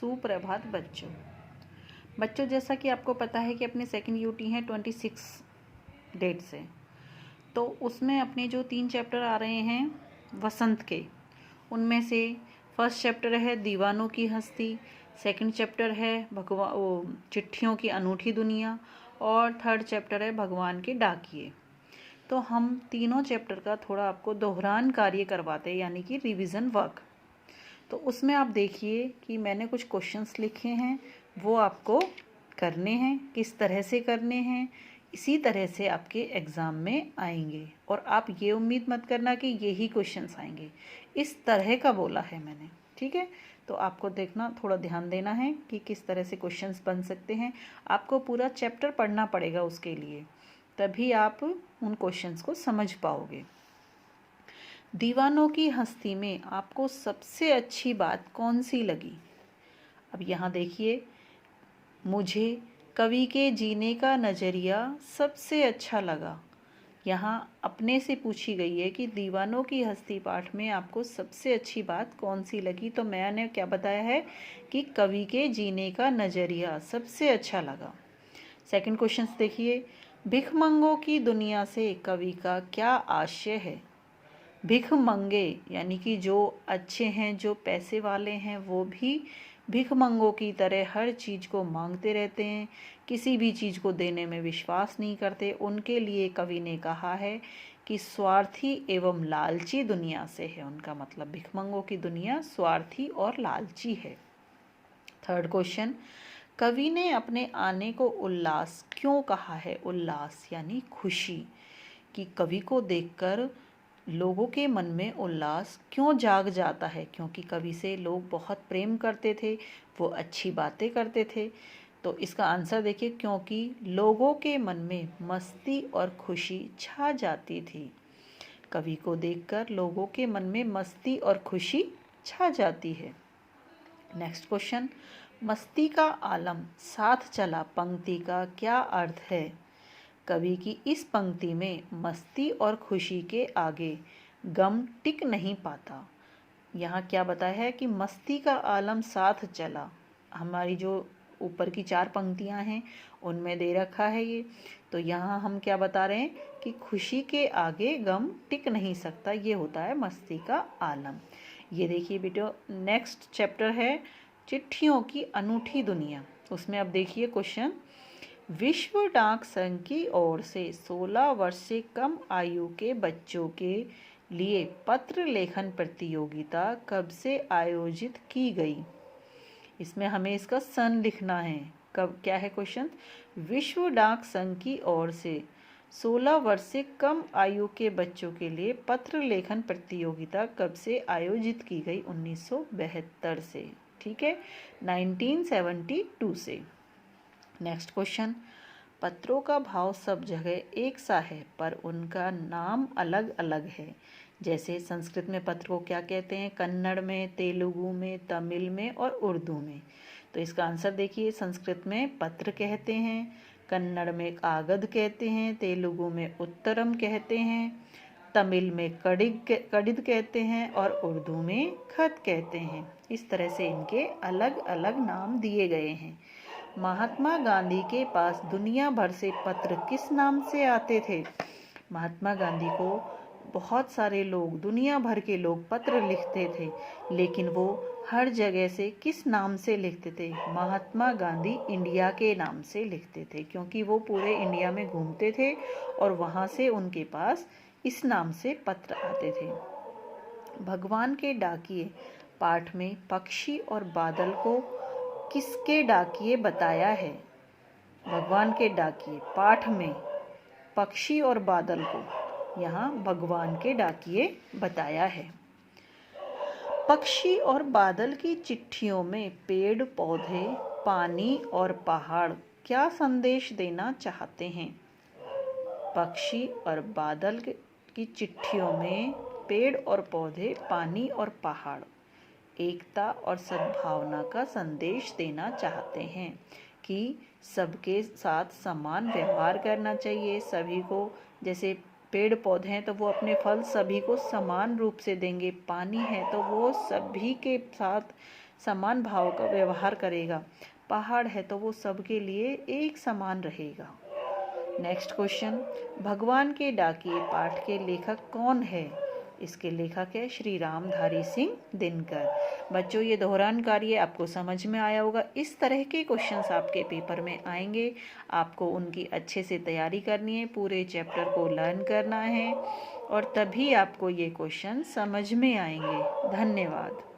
सुप्रभात बच्चों। बच्चों जैसा कि आपको पता है कि अपने सेकंड यूटी हैं 26 डेट से, तो उसमें अपने जो 3 चैप्टर आ रहे हैं वसंत के, उनमें से फर्स्ट चैप्टर है दीवानों की हस्ती, सेकंड चैप्टर है चिट्ठियों की अनूठी दुनिया और थर्ड चैप्टर है भगवान के डाकिये। तो हम तीनों चैप्टर का थोड़ा आपको दोहरान कार्य करवाते हैं, यानी कि रिवीजन वर्क। तो उसमें आप देखिए कि मैंने कुछ क्वेश्चंस लिखे हैं, वो आपको करने हैं। किस तरह से करने हैं, इसी तरह से आपके एग्ज़ाम में आएंगे। और आप ये उम्मीद मत करना कि यही क्वेश्चंस आएंगे, इस तरह का बोला है मैंने, ठीक है। तो आपको देखना, थोड़ा ध्यान देना है कि किस तरह से क्वेश्चंस बन सकते हैं। आपको पूरा चैप्टर पढ़ना पड़ेगा उसके लिए, तभी आप उन क्वेश्चंस को समझ पाओगे। दीवानों की हस्ती में आपको सबसे अच्छी बात कौन सी लगी? अब यहाँ देखिए, मुझे कवि के जीने का नज़रिया सबसे अच्छा लगा। यहाँ अपने से पूछी गई है कि दीवानों की हस्ती पाठ में आपको सबसे अच्छी बात कौन सी लगी, तो मैंने क्या बताया है कि कवि के जीने का नज़रिया सबसे अच्छा लगा। सेकंड क्वेश्चन देखिए, भिखमंगों की दुनिया से कवि का क्या आशय है? भिख मंगे यानी कि जो अच्छे हैं, जो पैसे वाले हैं, वो भी भिखमंगों की तरह हर चीज़ को मांगते रहते हैं, किसी भी चीज़ को देने में विश्वास नहीं करते। उनके लिए कवि ने कहा है कि स्वार्थी एवं लालची दुनिया से है। उनका मतलब भिखमंगों की दुनिया स्वार्थी और लालची है। थर्ड क्वेश्चन, कवि ने अपने आने को उल्लास क्यों कहा है? उल्लास यानी खुशी, कि कवि को देखकर लोगों के मन में उल्लास क्यों जाग जाता है? क्योंकि कवि से लोग बहुत प्रेम करते थे, वो अच्छी बातें करते थे। तो इसका आंसर देखिए, क्योंकि लोगों के मन में मस्ती और खुशी छा जाती थी। कवि को देखकर लोगों के मन में मस्ती और खुशी छा जाती है। नेक्स्ट क्वेश्चन, मस्ती का आलम साथ चला पंक्ति का क्या अर्थ है? कवि की इस पंक्ति में मस्ती और खुशी के आगे गम टिक नहीं पाता। यहाँ क्या बताया है कि मस्ती का आलम साथ चला। हमारी जो ऊपर की 4 पंक्तियाँ हैं उनमें दे रखा है ये। तो यहाँ हम क्या बता रहे हैं कि खुशी के आगे गम टिक नहीं सकता, ये होता है मस्ती का आलम। ये देखिए बेटो, नेक्स्ट चैप्टर है चिट्ठियों की अनूठी दुनिया। उसमें अब देखिए क्वेश्चन, विश्व डाक संघ की ओर से 16 वर्ष से कम आयु के बच्चों के लिए पत्र लेखन प्रतियोगिता कब से आयोजित की गई? इसमें हमें इसका सन लिखना है। कब, क्या है क्वेश्चन? विश्व डाक संघ की ओर से 16 वर्ष से कम आयु के बच्चों के लिए पत्र लेखन प्रतियोगिता कब से आयोजित की गई? 1972 से, ठीक है, 1972 से। नेक्स्ट क्वेश्चन, पत्रों का भाव सब जगह एक सा है पर उनका नाम अलग अलग है। जैसे संस्कृत में पत्र को क्या कहते हैं? कन्नड़ में, तेलुगु में, तमिल में और उर्दू में। तो इसका आंसर देखिए, संस्कृत में पत्र कहते हैं, कन्नड़ में कागद कहते हैं, तेलुगु में उत्तरम कहते हैं, तमिल में कडिद कहते हैं और उर्दू में खत कहते हैं। इस तरह से इनके अलग अलग नाम दिए गए हैं। महात्मा गांधी के पास दुनिया भर से पत्र किस नाम से आते थे? महात्मा गांधी को बहुत सारे लोग, दुनिया भर के लोग पत्र लिखते थे, लेकिन वो हर जगह से किस नाम से लिखते थे? महात्मा गांधी इंडिया के नाम से लिखते थे, क्योंकि वो पूरे इंडिया में घूमते थे और वहाँ से उनके पास इस नाम से पत्र आते थे। भगवान के डाकिये पाठ में पक्षी और बादल को किसके डाकिये बताया है? भगवान के डाकिये पाठ में पक्षी और बादल को यहाँ भगवान के डाकिये बताया है। पक्षी और बादल की चिट्ठियों में पेड़ पौधे, पानी और पहाड़ क्या संदेश देना चाहते हैं? पक्षी और बादल की चिट्ठियों में पेड़ और पौधे, पानी और पहाड़ एकता और सद्भावना का संदेश देना चाहते हैं कि सबके साथ समान व्यवहार करना चाहिए। सभी को, जैसे पेड़ पौधे हैं तो वो अपने फल सभी को समान रूप से देंगे, पानी है तो वो सभी के साथ समान भाव का व्यवहार करेगा। पहाड़ है तो वो सबके लिए एक समान रहेगा। नेक्स्ट क्वेश्चन, भगवान के डाकिए पाठ के लेखक कौन है? इसके लेखक है श्री रामधारी सिंह दिनकर। बच्चों, ये दोहरान कार्य आपको समझ में आया होगा। इस तरह के क्वेश्चंस आपके पेपर में आएंगे, आपको उनकी अच्छे से तैयारी करनी है, पूरे चैप्टर को लर्न करना है और तभी आपको ये क्वेश्चन समझ में आएंगे। धन्यवाद।